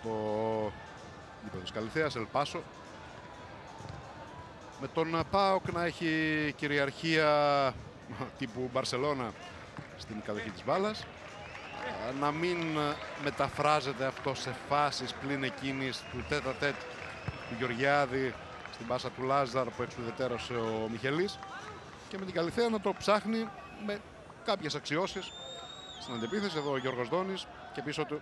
στο γήπεδο της Καλιθέας, Ελπάσο. Με τον ΠΑΟΚ να έχει κυριαρχία τύπου Μπαρσελόνα στην κατοχή της μπάλας. Να μην μεταφράζεται αυτό σε φάσεις πλην εκείνης του τέτα-τέτ του Γεωργιάδη στην πάσα του Λάζαρ που εξουδετερώσε ο Μιχελής. Και με την Καλιθέα να το ψάχνει με κάποιες αξιώσεις στην αντεπίθεση. Εδώ ο Γιώργος Δόνης και πίσω του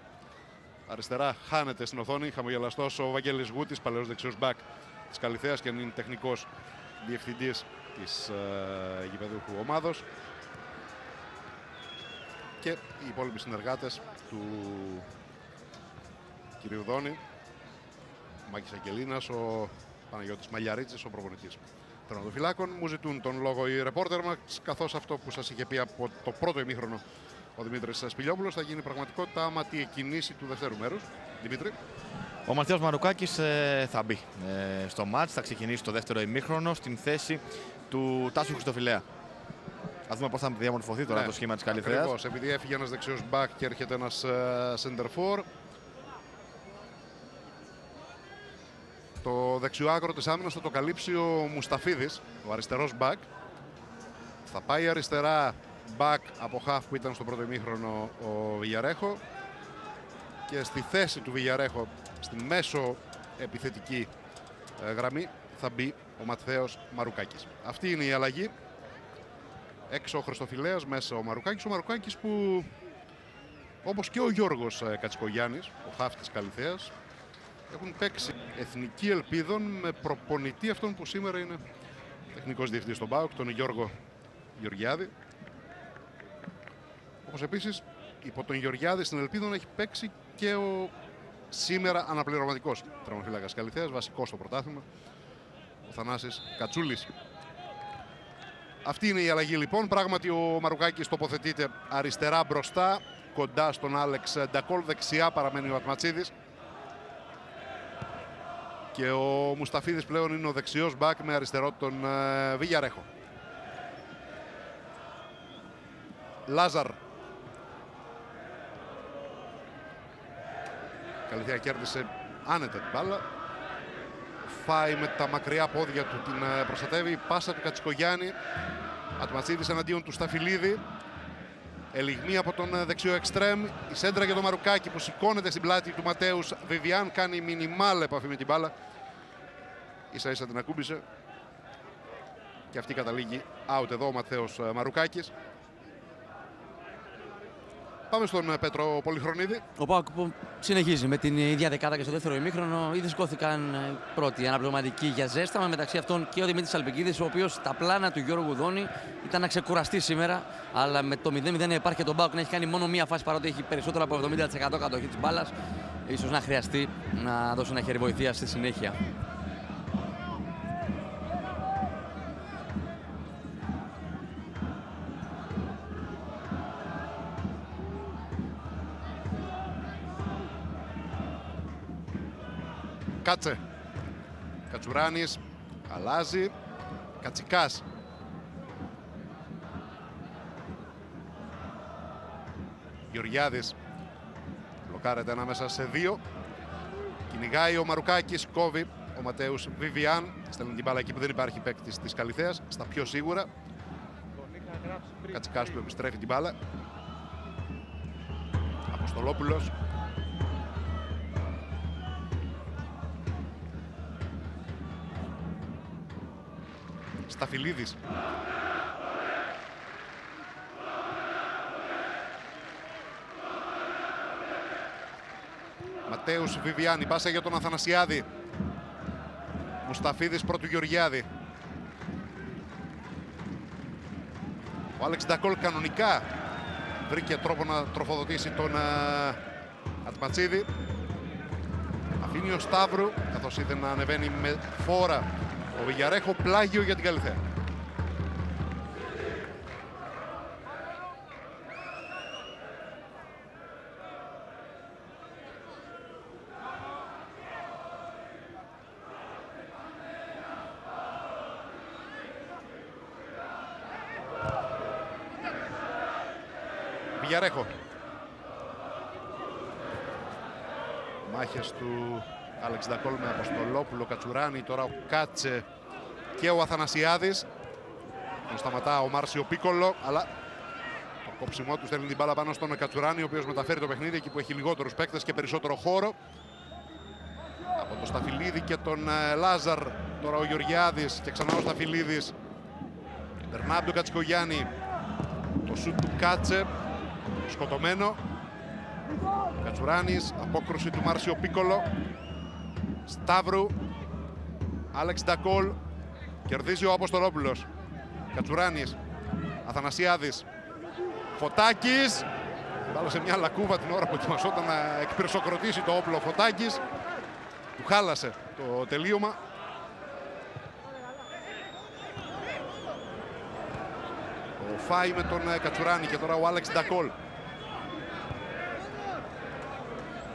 αριστερά χάνεται στην οθόνη χαμογελαστός ο Βαγγέλης Γούτης, παλαιός δεξιός μπακ της Καλιθέας και είναι τεχνικός διευθυντής της γηπεδούχου ομάδος. Και οι υπόλοιποι συνεργάτες του κυρίου Δόνη, ο Μάκης Αγγελίνας, ο Παναγιώτης Μαλιαρίτσης, ο προπονητής τερματοφυλάκων. Μου ζητούν τον λόγο οι ρεπόρτερ μας, καθώς αυτό που σας είχε πει από το πρώτο ημίχρονο ο Δημήτρης Σπηλιόπουλος θα γίνει πραγματικότητα άμα τη εκκινήσει του δευτέρου μέρους. Δημήτρη. Ο Ματθαίος Μαρουκάκης θα μπει στο μάτς, θα ξεκινήσει το δεύτερο ημίχρονο στην θέση του Τάσου Χριστοφιλέα. Θα δούμε πώς θα διαμορφωθεί τώρα το σχήμα της Καλιθέας. Ακριβώς, επειδή έφυγε ένας δεξιός μπακ και έρχεται ένας center for. Το δεξιό άκρο της άμυνας θα το καλύψει ο Μουσταφίδης, ο αριστερός μπακ. Θα πάει αριστερά μπακ από χαφ που ήταν στο πρώτο ημίχρονο ο Βιγιαρέχο. Και στη θέση του Βιγιαρέχο, στην μέσο επιθετική γραμμή, θα μπει ο Ματθαίος Μαρουκάκης. Αυτή είναι η αλλαγή. Έξω ο Χριστοφιλέας, μέσα ο Μαρουκάκης. Ο Μαρουκάκης που, όπως και ο Γιώργος Κατσικογιάννης, ο χαφ της Καλιθέας, έχουν παίξει εθνική ελπίδων με προπονητή αυτόν που σήμερα είναι τεχνικός διευθυντής στον ΠΑΟΚ, τον Γιώργο Γεωργιάδη. Όπως επίσης υπό τον Γεωργιάδη στην ελπίδων έχει παίξει και ο σήμερα αναπληρωματικός τερματοφύλακας Καλιθέας, βασικός στο πρωτάθλημα, ο Θανάσης Κατσούλης. Αυτή είναι η αλλαγή λοιπόν. Πράγματι ο Μαρουκάκης τοποθετείται αριστερά μπροστά, κοντά στον Άλεξ Ντακόλ. Δεξιά παραμένει ο Ατματσίδης. Και ο Μουσταφίδης πλέον είναι ο δεξιός μπακ με αριστερό τον Βιγιαρέχο. Λάζαρ. Καλιθέα κέρδισε άνετα την μπάλα. Φάει με τα μακριά πόδια του, την προστατεύει. Πάσα του Κατσικογιάννη. Ατματσίδης εναντίον του Σταφυλίδη. Ελιγμή από τον δεξιό εξτρέμ. Η σέντρα για τον Μαρουκάκη που σηκώνεται στην πλάτη του Ματέους. Βιβιάν κάνει μινιμάλ επαφή με την μπάλα. Ίσα ίσα την ακούμπησε. Και αυτή καταλήγει out εδώ ο Ματθαίος Μαρουκάκης. Πάμε στον Πέτρο Πολυχρονίδη. Ο ΠΑΟΚ συνεχίζει με την ίδια δεκάδα και στο δεύτερο ημίχρονο. Ήδη σηκώθηκαν πρώτοι αναπληρωματικοί για ζέσταμα. Μεταξύ αυτών και ο Δημήτρης Αλπικίδης, ο οποίος τα πλάνα του Γιώργου Δόνη ήταν να ξεκουραστεί σήμερα. Αλλά με το 0-0 να υπάρχει και τον ΠΑΟΚ να έχει κάνει μόνο μία φάση, παρότι έχει περισσότερο από 70% κατοχή της μπάλας. Ίσως να χρειαστεί να δώσει ένα χέρι βοηθείας στη συνέχεια. Κάτσε. Κατσουράνης. Αλλάζει. Κατσικάς. Γεωργιάδης. Μπλοκάρεται ανάμεσα σε δύο. Κυνηγάει ο Μαρουκάκης. Κόβει ο Ματέους Βιβιάν. Στέλνει την μπάλα εκεί που δεν υπάρχει παίκτης της Καλιθέας. Στα πιο σίγουρα. Κατσικάς που επιστρέφει την μπάλα. Αποστολόπουλος. Σταφυλίδης. Ματέους Βιβιάννη. Πάσα για τον Αθανασιάδη. Μουσταφίδης πρώτου Γεωργιάδη. Ο Άλεξ Ντακόλ κανονικά βρήκε τρόπο να τροφοδοτήσει τον Ατματσίδη. Αφήνει ο Σταύρου, καθώς είδε να ανεβαίνει με φόρα ο Βιγιαρέχο. Πλάγιο για την Καλιθέα. Βιγιαρέχο. μάχες του Άλεξ Ντακόλ με Αποστολόπουλο, Κατσουράνη, τώρα ο Κάτσε και ο Αθανασιάδης. Τον σταματά ο Μάρσιο Πίκολο, αλλά το κόψιμό του στέλνει την μπάλα πάνω στον Κατσουράνη, ο οποίος μεταφέρει το παιχνίδι εκεί που έχει λιγότερους παίκτες και περισσότερο χώρο. Από τον Σταφυλίδη και τον Λάζαρ, τώρα ο Γεωργιάδης και ξανά ο Σταφυλίδης. Περνά από τον Κατσικογιάννη, το σουτ του Κάτσε, σκοτωμένο. Κατσουράνης, απόκρουση του Μάρσιο Πίκολο. Σταύρου, Άλεξ Ντακόλ, κερδίζει ο Αποστολόπουλος. Κατσουράνης, Αθανασιάδης, Φωτάκης. Βάλω σε μια λακκούβα την ώρα που ετοιμαζόταν να εκπυρσοκροτήσει το όπλο ο Φωτάκης. Του χάλασε το τελείωμα. Ο Φάι με τον Κατσουράνη και τώρα ο Άλεξ Ντακόλ.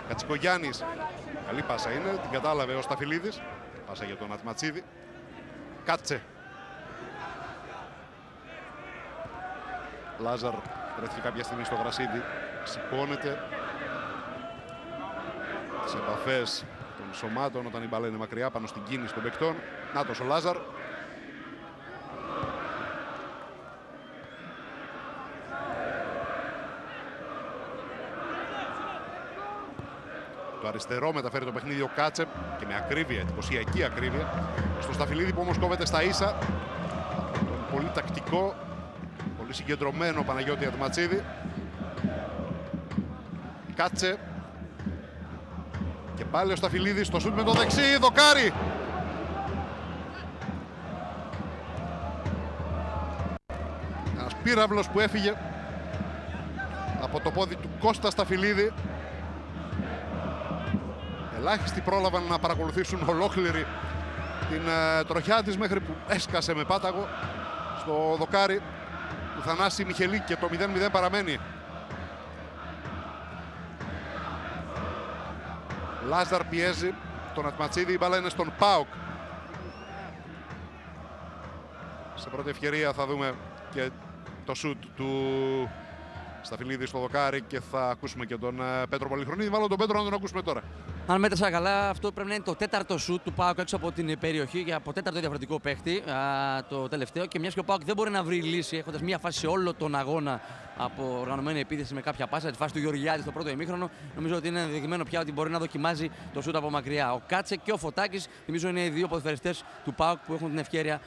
Κατσικογιάννης, καλή πάσα είναι, την κατάλαβε ο Σταφυλίδης. Πάσα για τον Ατματσίδη. Κάτσε. Λάζαρ βρέθηκε κάποια στιγμή στο γρασίδι. Σηκώνεται. Σε επαφές των σωμάτων όταν η μπάλα είναι μακριά πάνω στην κίνηση των παικτών. Νάτος ο Λάζαρ. Το αριστερό μεταφέρει το παιχνίδι ο Κάτσεπ και με ακρίβεια, εντυπωσιακή ακρίβεια. Στο Σταφυλίδη που όμως κόβεται στα ίσα. Τον πολύ τακτικό, πολύ συγκεντρωμένο Παναγιώτη Ατματσίδη. Κάτσε. Και πάλι ο Σταφυλίδης στο σουτ με το δεξί, δοκάρι. Ένας πύραυλος που έφυγε από το πόδι του Κώστα Σταφυλίδη. Ελάχιστοι πρόλαβαν να παρακολουθήσουν ολόκληρη την τροχιά της μέχρι που έσκασε με πάταγο στο δοκάρι του Θανάση Μιχελή και το 0-0 παραμένει. Λάζαρ πιέζει τον Ατματσίδη, η μπάλα είναι στον ΠΑΟΚ. Σε πρώτη ευκαιρία θα δούμε και το σουτ του Σταφυλίδη στο δοκάρι και θα ακούσουμε και τον Πέτρο Πολυχρονίδη. Βάλω τον Πέτρο να τον ακούσουμε τώρα. Αν μέτρησα καλά, αυτό πρέπει να είναι το τέταρτο σουτ του ΠΑΟΚ έξω από την περιοχή και από τέταρτο διαφορετικό παίχτη το τελευταίο. Και μιας και ο ΠΑΟΚ δεν μπορεί να βρει λύση έχοντας μια φάση σε όλο τον αγώνα από οργανωμένη επίθεση με κάποια πάσα, τη φάση του Γεωργιάδη στο πρώτο ημίχρονο, νομίζω ότι είναι ενδεδειγμένο πια ότι μπορεί να δοκιμάζει το σουτ από μακριά. Ο Κάτσε και ο Φωτάκης, νομίζω είναι οι δύο ποδοσφαιριστές του ΠΑΟΚ που έχουν την ευκαιρία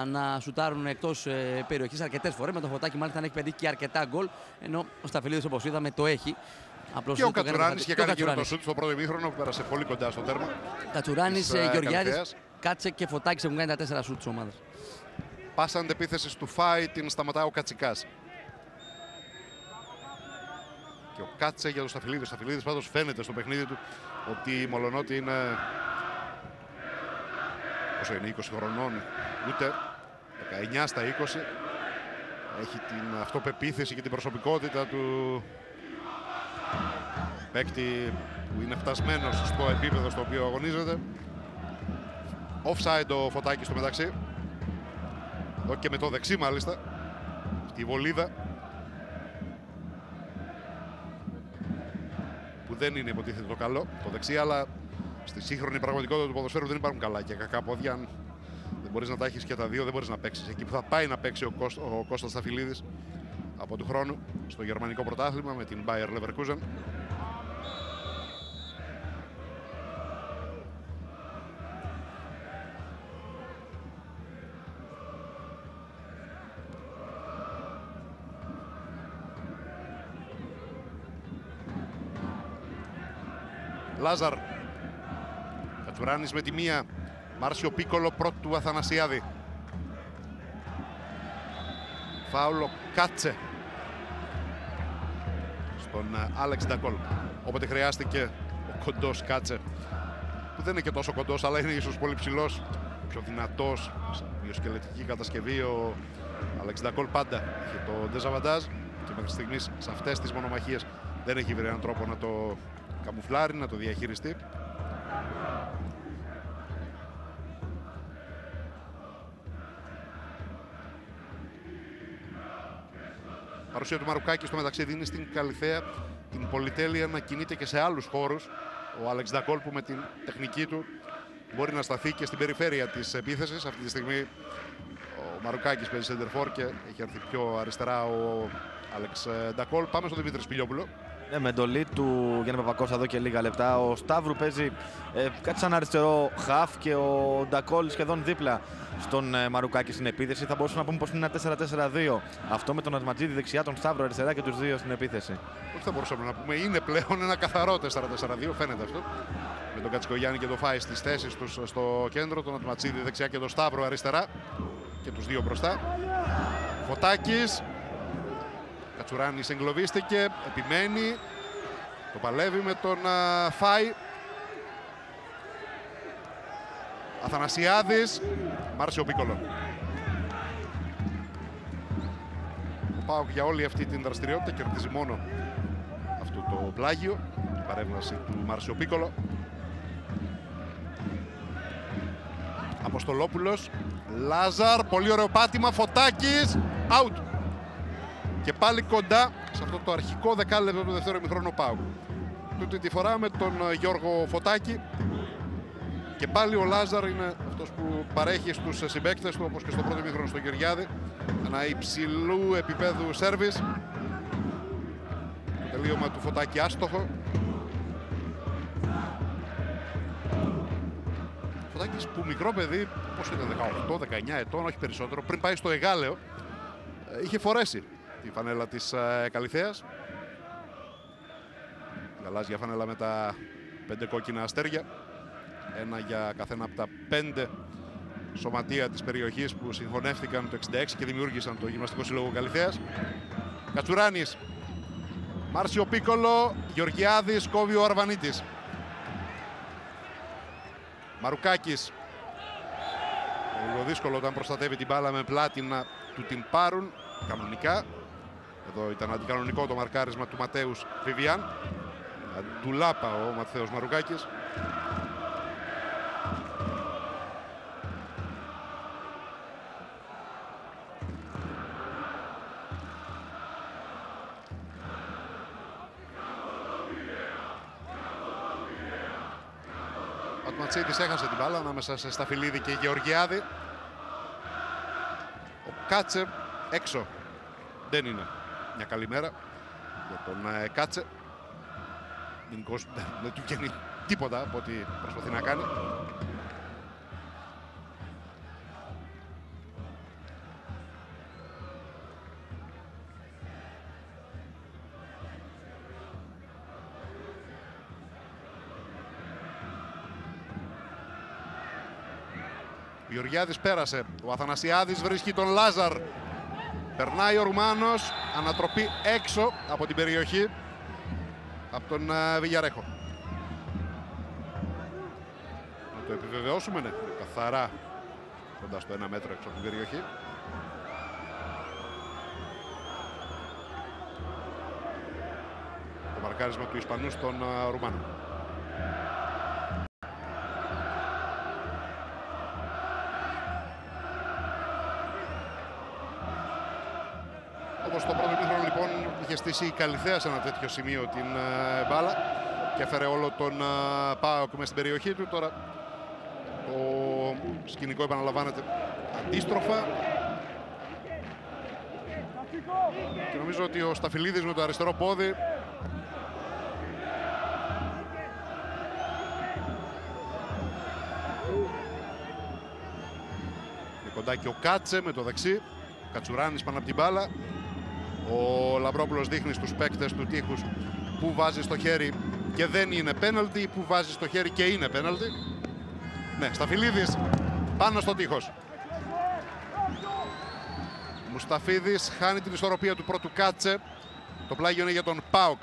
να σουτάρουν εκτός περιοχής αρκετές φορές. Με το Φωτάκη μάλιστα έχει πετύχει και αρκετά γκολ, ενώ ο Σταφυλίδης, όπως είδαμε, το έχει. Και ο Κατσουράνης είχε κάνει και το σουτ στο πρώτο ημίχρονο που πέρασε πολύ κοντά στο τέρμα. Κατσουράνης, Γεωργιάδης, Κάτσε και Φωτάκης έχουν κάνει τα 4 σουτ της ομάδας. Πάσα αντεπίθεσης του Φάι, την σταματά ο Κατσικάς. Και ο Κάτσε για τον Σταφυλίδη. Ο Σταφυλίδης πάντως φαίνεται στο παιχνίδι του ότι μολονότι είναι, όσο είναι, 20 χρονών, ούτε 19 στα 20, έχει την αυτοπεποίθηση και την προσωπικότητα του παίκτη που είναι φτασμένος στο επίπεδο στο οποίο αγωνίζεται. Offside ο Φωτάκης στο μεταξύ. Εδώ και με το δεξί μάλιστα. Στη βολίδα. Που δεν είναι υποτίθεται το καλό, το δεξί, αλλά στη σύγχρονη πραγματικότητα του ποδοσφαίρου δεν υπάρχουν καλά και κακά πόδια. Αν δεν μπορείς να τα έχεις και τα δύο, δεν μπορείς να παίξεις. Εκεί που θα πάει να παίξει ο Κώστας Σταφυλίδης από του χρόνου στο γερμανικό πρωτάθλημα με την Bayer Leverkusen. Λάζαρ. Κατσουράνης με τη μία. Μάρσιο Πίκολο πρώτου του Αθανασιάδη. Φάουλο Κάτσε στον Άλεξ Ντακόλ. Όποτε χρειάστηκε ο κοντός Κάτσε, που δεν είναι και τόσο κοντός αλλά είναι ίσως πολύ ψηλός, πιο δυνατός, μυοσκελετική κατασκευή. Ο Άλεξ Ντακόλ πάντα είχε το ντεζαβαντάζ και μέχρι στιγμής σε αυτές τις μονομαχίες δεν έχει βρει έναν τρόπο να το καμουφλάρει, να το διαχειριστεί. Παρουσία του Μαρουκάκη στο μεταξύ δίνει στην Καλυθέα την πολυτέλεια να κινείται και σε άλλους χώρους, ο Άλεξ Ντακόλ, που με την τεχνική του μπορεί να σταθεί και στην περιφέρεια της επίθεσης. Αυτή τη στιγμή ο Μαρουκάκης παίζει σεντερφόρ και έχει έρθει πιο αριστερά ο Άλεξ Ντακόλ. Πάμε στον Δημήτρη Σπηλιόπουλο. Ναι, με εντολή του Γιάννη Παπακώστα εδώ και λίγα λεπτά. Ο Σταύρου παίζει κάτι σαν αριστερό χαφ και ο Ντακόλ σχεδόν δίπλα στον Μαρουκάκη στην επίθεση. Θα μπορούσαμε να πούμε πως είναι ένα 4-4-2. Αυτό με τον Ατματζίδη δεξιά, τον Σταύρο αριστερά και τους δύο στην επίθεση. Όχι, θα μπορούσαμε να πούμε. Είναι πλέον ένα καθαρό 4-4-2. Φαίνεται αυτό. Με τον Κατσικογιάννη και τον Φάη στις θέσεις τους στο κέντρο. Τον Ατματζίδη δεξιά και τον Σταύρο αριστερά. Και τους δύο μπροστά. Φωτάκης. Κατσουράνης εγκλωβίστηκε. Επιμένει. Το παλεύει με τον Φάη. Αθανασιάδης. Μάρσιο Πίκολο. Ο ΠΑΟΚ για όλη αυτή την δραστηριότητα κερδίζει μόνο αυτό το πλάγιο. Η παρέμβαση του Μάρσιο Πίκολο. Αποστολόπουλος. Λάζαρ. Πολύ ωραίο πάτημα. Φωτάκης. Out. Και πάλι κοντά σε αυτό το αρχικό δεκάλεπτο του δεύτερου ημιχρόνου ΠΑΟΚ. Τούτη τη φορά με τον Γιώργο Φωτάκη. Και πάλι ο Λάζαρ είναι αυτός που παρέχει στους συμπαίκτες του, όπως και στο πρώτο ημίχρονο στο Γεωργιάδη, ένα υψηλού επίπεδου σέρβις. Το τελείωμα του Φωτάκη άστοχο. Φωτάκης που μικρό παιδί, πώς ήταν, 18-19 ετών, όχι περισσότερο, πριν πάει στο Εγάλεο, είχε φορέσει τη φανέλα της Καλιθέας. Γαλάζια φανέλα με τα 5 κόκκινα αστέρια. Ένα για καθένα από τα 5 σωματεία της περιοχής που συγχωνεύτηκαν το 1966 και δημιούργησαν το Γυμναστικό Σύλλογο Καλιθέας. Κατσουράνης. Μάρσιο Πίκολο. Γεωργιάδης. Κόβει ο Αρβανίτης. Μαρουκάκης. Λίγο δύσκολο όταν προστατεύει την μπάλα με πλάτη να του την πάρουν. Κανονικά. Εδώ ήταν αντικανονικό το μαρκάρισμα του Ματέους Βιβιάν. Ντουλάπα ο Ματθαίος Μαρουκάκης. Ο Ατματσίδης έχασε την μπάλα ανάμεσα σε Σταφυλίδη και Γεωργιάδη. Ο Κάτσε έξω. Δεν είναι μια καλή μέρα για τον Κάτσε. Γενικώς δεν του βγαίνει τίποτα από ό,τι προσπαθεί να κάνει. Ο Γεωργιάδης πέρασε. Ο Αθανασιάδης βρίσκει τον Λάζαρ. Περνάει ο Ρουμάνος. Ανατροπή έξω από την περιοχή. Από τον Βιγιαρέχο. Να το επιβεβαιώσουμε, ναι. Καθαρά κοντά στο 1 μέτρο έξω από την περιοχή. Το μαρκάρισμα του Ισπανού στον Ρουμάνο. Όπως στο πρώτο ημίχρονο λοιπόν είχε στήσει η Καλιθέα σε ένα τέτοιο σημείο την μπάλα και έφερε όλο τον ΠΑΟΚ μες στην περιοχή του. Τώρα το σκηνικό επαναλαμβάνεται αντίστροφα. Και νομίζω ότι ο Σταφυλίδης με το αριστερό πόδι και κοντά και ο Κάτσε με το δεξί. Κατσουράνης πάνω από την μπάλα. Ο Λαμπρόπουλος δείχνει στους παίκτες του τείχους που βάζει στο χέρι και δεν είναι πέναλτι, που βάζει στο χέρι και είναι πέναλτι. Ναι, Σταφυλίδης πάνω στο τείχος. Μουσταφίδης χάνει την ισορροπία του πρώτου Κάτσε. Το πλάγιο είναι για τον ΠΑΟΚ.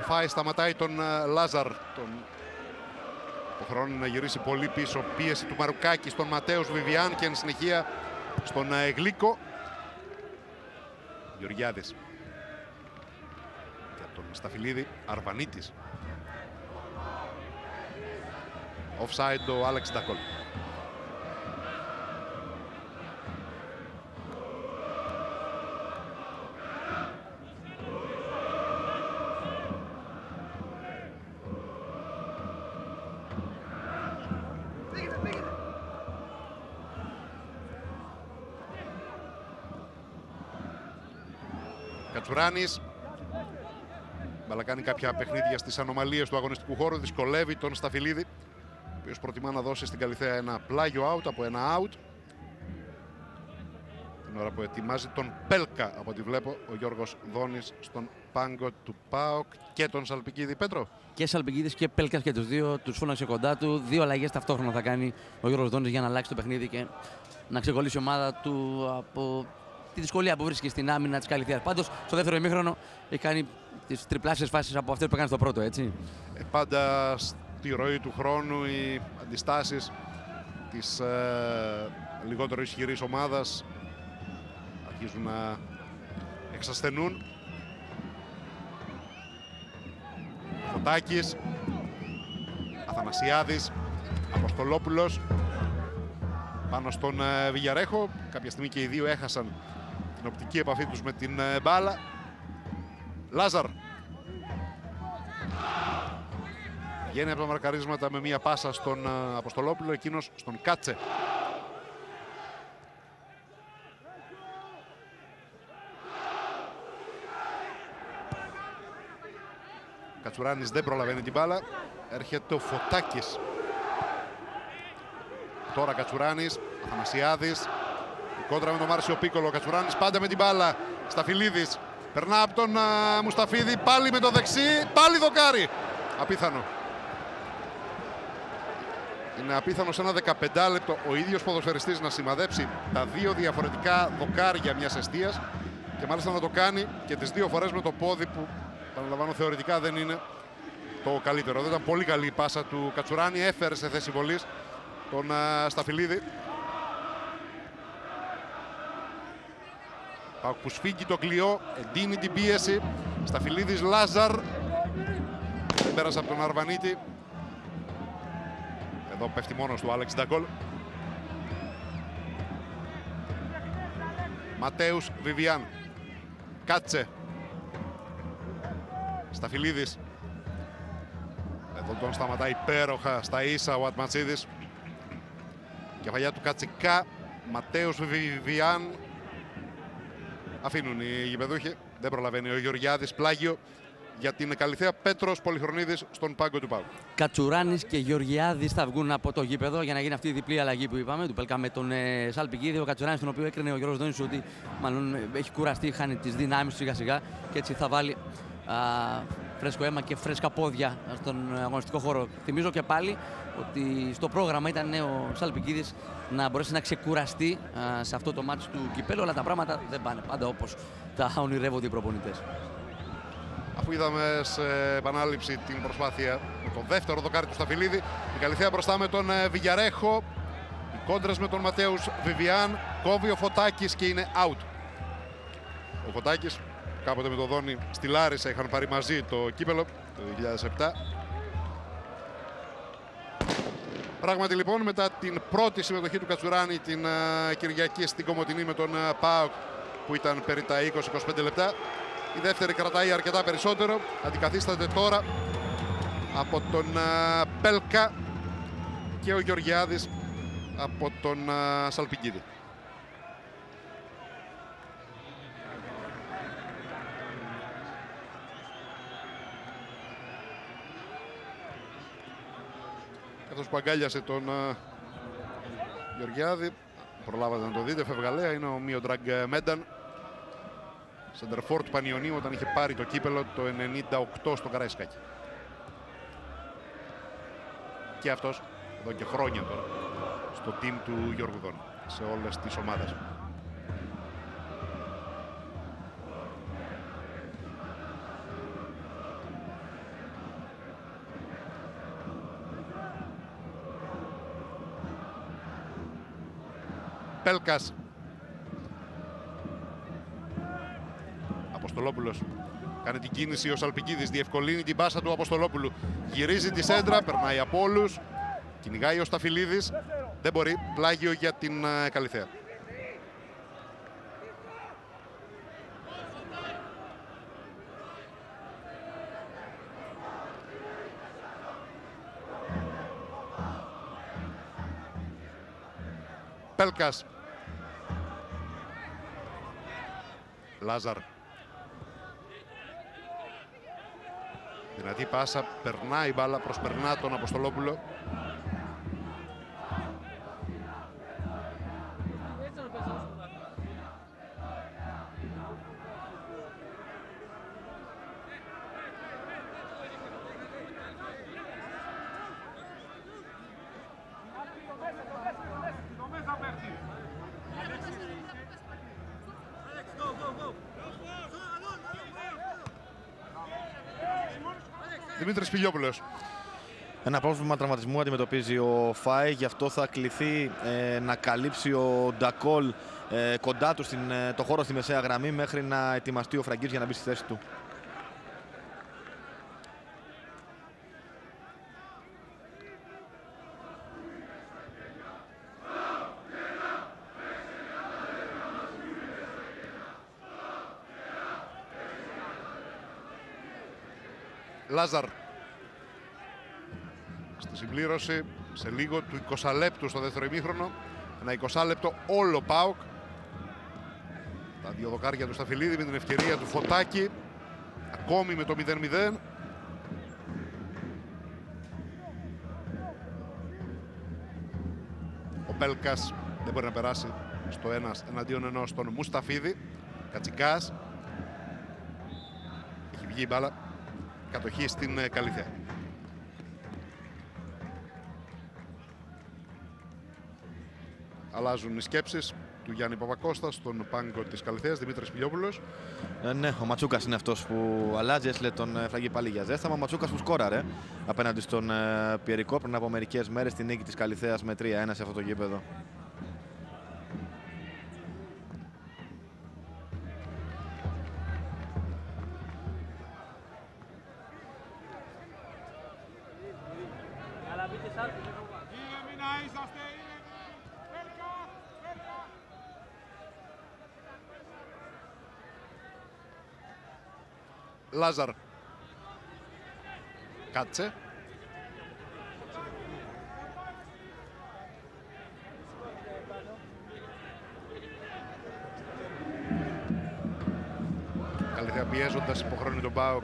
Φάι σταματάει τον Λάζαρ. Τον χρόνο να γυρίσει πολύ πίσω. Πίεση του Μαρουκάκη στον Ματέους Βιβιάν και εν συνεχεία στον Γλίκο. Γεωργιάδης για τον Σταφυλίδη. Αρβανίτης. Offside ο Άλεξ Ντακόλ. Κατσουράνης. Μπαλά κάνει κάποια παιχνίδια στις ανομαλίες του αγωνιστικού χώρου. Δυσκολεύει τον Σταφυλίδη, ο οποίος προτιμά να δώσει στην Καλιθέα ένα πλάγιο out από ένα out. Την ώρα που ετοιμάζει τον Πέλκα, από ό,τι βλέπω, ο Γιώργος Δόνης στον πάγκο του ΠΑΟΚ και τον Σαλπικίδη. Πέτρο. Και Σαλπικίδης και Πέλκας και τους δύο τους φώναξε κοντά του. Δύο αλλαγές ταυτόχρονα θα κάνει ο Γιώργος Δόνης για να αλλάξει το παιχνίδι και να ξεκολλήσει η ομάδα του από τη δυσκολία που βρίσκει στην άμυνα της Καλιθέας. Πάντως, στο δεύτερο ημίχρονο έχει κάνει τις τριπλάσιες φάσεις από αυτές που έκανε στο πρώτο, έτσι. Πάντα στη ροή του χρόνου οι αντιστάσεις της λιγότερο ισχυρής ομάδας αρχίζουν να εξασθενούν. Φωτάκης, Αθανασιάδης, Αποστολόπουλος πάνω στον Βιγιαρέχο. Κάποια στιγμή και οι δύο έχασαν την οπτική επαφή τους με την μπάλα. Λάζαρ. Βγαίνει από τα μαρκαρίσματα με μία πάσα στον Αποστολόπουλο, εκείνος στον Κάτσε. Κατσουράνης δεν προλαβαίνει την μπάλα. Έρχεται ο Φωτάκης. Τώρα Κατσουράνης, Αθανασιάδης. Η κόντρα με τον Μάρσιο Πίκολο. Ο Κατσουράνης πάντα με την μπάλα. Σταφυλίδης. Περνά από τον Μουσταφίδη. Πάλι με το δεξί. Πάλι δοκάρι. Απίθανο. Είναι απίθανο σε ένα 15 λεπτό ο ίδιος ποδοσφαιριστής να σημαδέψει τα δύο διαφορετικά δοκάρια μιας εστίας και μάλιστα να το κάνει και τις δύο φορές με το πόδι που, παραλαμβάνω, θεωρητικά δεν είναι το καλύτερο. Δεν ήταν πολύ καλή η πάσα του Κατσουράνη. Έφερε σε θέση βολής τον Σταφυλίδη. Πάοκ που σφίγγει το κλειό, εντείνει την πίεση. Σταφυλίδης, Λάζαρ. Δεν πέρασε από τον Αρβανίτη. Εδώ πέφτει μόνος του Άλεξ Ντακόλ. Ματέους Βιβιάν. Κάτσε. Σταφυλίδης. Εδώ τον σταματάει υπέροχα στα ίσα ο Ατματσίδης. Κεφαλιά του Κατσικά. Ματέους Βιβιάν. Αφήνουν οι γηπεδούχοι. Δεν προλαβαίνει ο Γεωργιάδης. Πλάγιο για την Καλιθέα. Πέτρος Πολυχρονίδης στον πάγκο του ΠΑΟΚ. Κατσουράνης και Γεωργιάδης θα βγουν από το γήπεδο για να γίνει αυτή η διπλή αλλαγή που είπαμε. Του Πέλκα με τον Σαλπικίδη. Ο Κατσουράνης, τον οποίο έκρινε ο Γιώργος Δόνης ότι μάλλον έχει κουραστεί, χάνει τις δυνάμεις του σιγά σιγά και έτσι θα βάλει φρέσκο αίμα και φρέσκα πόδια στον αγωνιστικό χώρο. Θυμίζω και πάλι ότι στο πρόγραμμα ήταν ο Σαλπικίδης να μπορέσει να ξεκουραστεί σε αυτό το μάτς του κυπέλλου, αλλά τα πράγματα δεν πάνε πάντα όπως τα ονειρεύονται οι προπονητές. Αφού είδαμε σε επανάληψη την προσπάθεια με το δεύτερο δοκάρι του Σταφυλίδη, η Καλιθέα μπροστά με τον Βιγιαρέχο. Οι κόντρες με τον Ματέους Βιβιάν. Κόβει ο Φωτάκης και είναι out. Ο Φωτάκης κάποτε με τον Δόνη στη Λάρισα είχαν πάρει μαζί το κύπελλο το 2007. Πράγματι λοιπόν, μετά την πρώτη συμμετοχή του Κατσουράνη την Κυριακή στην Κομοτηνή με τον ΠΑΟΚ που ήταν περί τα 20-25 λεπτά, η δεύτερη κρατάει αρκετά περισσότερο. Αντικαθίσταται τώρα από τον Πέλκα και ο Γεωργιάδης από τον Σαλπικίδη. Αυτός που αγκάλιασε τον Γεωργιάδη, προλάβατε να το δείτε, φευγαλέα, είναι ο Μίοντραγκ Μένταν, σεντερφόρ του Πανιωνίου όταν είχε πάρει το κύπελλο το 98 στο Καραϊσκάκι. Και αυτός εδώ και χρόνια τώρα στο team του Γιώργου Δόνη, σε όλες τις ομάδες. Πέλκας. Αποστολόπουλος κάνει την κίνηση ο Σαλπικίδης, διευκολύνει την πάσα του Αποστολόπουλου. Γυρίζει τη σέντρα, περνάει από όλους. Κυνηγάει ο Σταφυλίδης. Δεν μπορεί, πλάγιο για την Καλιθέα. Πέλκας. Λάζαρ. Δυνατή πάσα, περνάει η μπάλα, προσπερνά τον Αποστολόπουλο. Δημήτρης Πηλιόπουλος. Ένα πρόβλημα τραυματισμού αντιμετωπίζει ο Φάι, γι' αυτό θα κληθεί να καλύψει ο Ντακόλ κοντά του το χώρο στη μεσαία γραμμή μέχρι να ετοιμαστεί ο Φραγκής για να μπει στη θέση του. Λάζαρ. Στη συμπλήρωση σε λίγο του 20 λεπτού στο δεύτερο ημίχρονο. Ένα 20 λεπτό όλο ΠΑΟΚ. Τα δύο δοκάρια του Σταφυλίδη με την ευκαιρία του Φωτάκη. Ακόμη με το 0-0. Ο Πέλκας δεν μπορεί να περάσει στο ένας εναντίον ενός στον Μουσταφίδη. Κατσικάς. Έχει βγει η μπάλα. Κατοχή στην Καλιθέα. Αλλάζουν οι σκέψεις του Γιάννη Παπακώστα στον πάγκο της Καλιθέας. Δημήτρης Πηλιόπουλος. Ναι, ο Ματσούκας είναι αυτός που αλλάζει. Έστειλε τον Φραγκή πάλι για ζέσταμα. Ο Ματσούκας που σκόραρε απέναντι στον Πιερικό πριν από μερικές μέρες στη νίκη της Καλιθέας με 3-1 σε αυτό το γήπεδο. Λάζαρ. Κάτσε. Καλιθέα πιέζοντας υποχρεώνει τον ΠΑΟΚ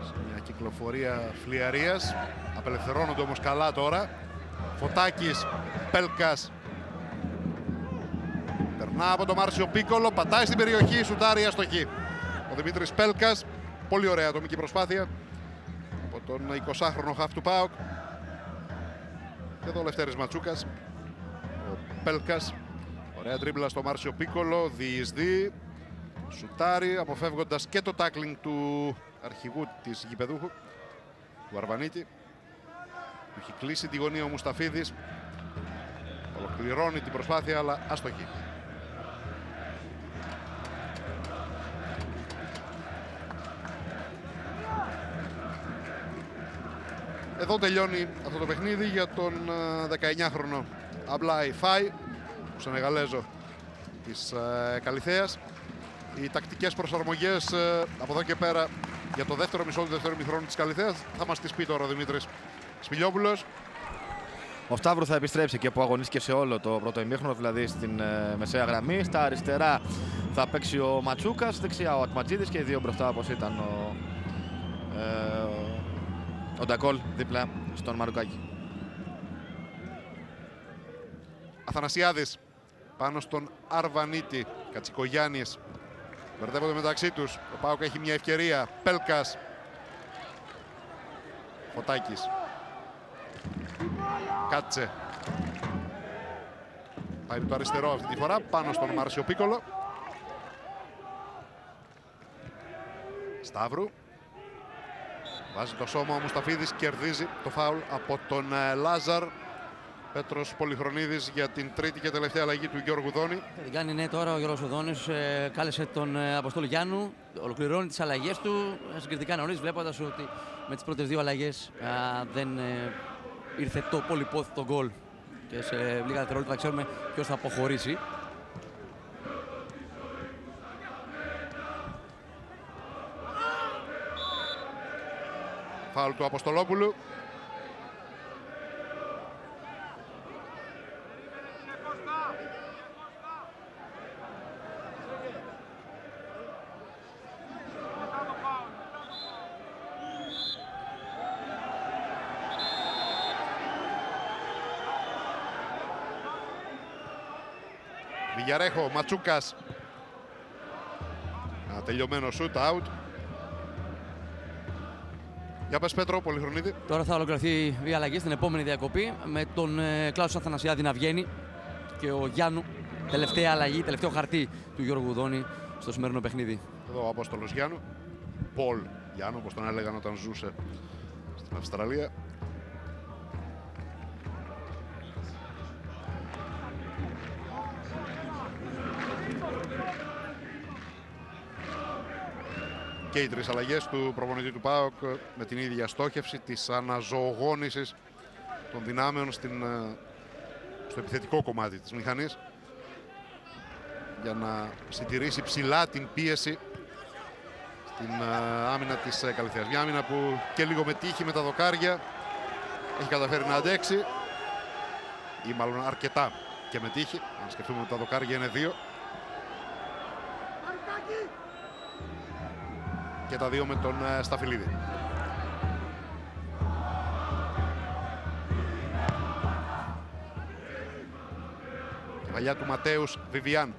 σε μια κυκλοφορία φλιαρίας. Απελευθερώνονται όμως καλά τώρα. Φωτάκης, Πέλκας. Περνά από τον Μάρσιο Πίκολο, πατάει στην περιοχή, σουτάρει αστοχή. Ο Δημήτρης Πέλκας. Πολύ ωραία ατομική προσπάθεια από τον 20χρονο χαφ του ΠΑΟΚ. Και εδώ ο Λευτέρης Ματσούκας. Ο Πέλκας. Ωραία τρίμπλα στο Μάρσιο Πίκολο. Διεισδύει. Σουτάρει αποφεύγοντας και το τάκλινγκ του αρχηγού της γηπεδούχου, του Αρβανίτη. Του έχει κλείσει τη γωνία ο Μουσταφίδης. Ολοκληρώνει την προσπάθεια αλλά αστοχή. Εδώ τελειώνει αυτό το παιχνίδι για τον 19χρονο Αμπλάι Φάι, του Σενεγαλέζο της Καλιθέας. Οι τακτικές προσαρμογές από εδώ και πέρα για το δεύτερο μισό του δεύτερου ημιχρόνου της Καλιθέας θα μας τις πει τώρα ο Δημήτρης Σπηλιόπουλος. Ο Σταύρου θα επιστρέψει και που αγωνίστηκε σε όλο το πρώτο ημίχρονο, δηλαδή στην μεσαία γραμμή. Στα αριστερά θα παίξει ο Ματσούκας, δεξιά ο Ατματζίδης και οι δύο μπροστά όπως ήταν ο Ντακόλ δίπλα στον Μαρουκάκη. Αθανασιάδης πάνω στον Αρβανίτη. Κατσικογιάννης. Μπερδεύονται μεταξύ τους. Ο ΠΑΟΚ έχει μια ευκαιρία. Πέλκας. Φωτάκης. Κάτσε. Πάει με το αριστερό αυτή τη φορά πάνω στον Μάρσιο Πίκολο. Σταύρου. Βάζει το σώμα ο Μουσταφίδης, κερδίζει το φάουλ από τον Λάζαρ. Πέτρος Πολυχρονίδης για την τρίτη και τελευταία αλλαγή του Γιώργου Δόνη. Θα την κάνει τώρα ο Γιώργος Οδόνης. Κάλεσε τον Αποστόλη Γιάννου. Ολοκληρώνει τις αλλαγές του συγκριτικά νωρίς, βλέποντας ότι με τις πρώτες δύο αλλαγές δεν ήρθε το πολυπόθητο γκολ. Και σε λίγα δευτερόλεπτα θα ξέρουμε ποιος θα αποχωρήσει. Φάουλ του Αποστολόπουλου. Βιγιαρέχο, Ματσούκας. Ένα τελειωμένο shoot out. Για πες Πέτρο, Πολυχρονίδη. Τώρα θα ολοκληρωθεί η αλλαγή στην επόμενη διακοπή με τον Κλάους Αθανασιάδη να βγαίνει και ο Γιάννου, τελευταία αλλαγή, τελευταίο χαρτί του Γιώργου Δόνη στο σημερινό παιχνίδι. Εδώ ο Απόστολος Γιάννου. Πολ Γιάννου, όπως τον έλεγαν όταν ζούσε στην Αυστραλία. Και οι τρεις αλλαγές του προπονητή του ΠΑΟΚ με την ίδια στόχευση της αναζωογόνησης των δυνάμεων στο επιθετικό κομμάτι της μηχανής για να συντηρήσει ψηλά την πίεση στην άμυνα της Καλυθέας. Μια άμυνα που και λίγο με τύχη με τα δοκάρια έχει καταφέρει να αντέξει, ή μάλλον αρκετά και με τύχη, αν σκεφτούμε ότι τα δοκάρια είναι δύο. Και τα δύο με τον Σταφυλίδη. Κεφαλιά του Ματέους Βιβιάν.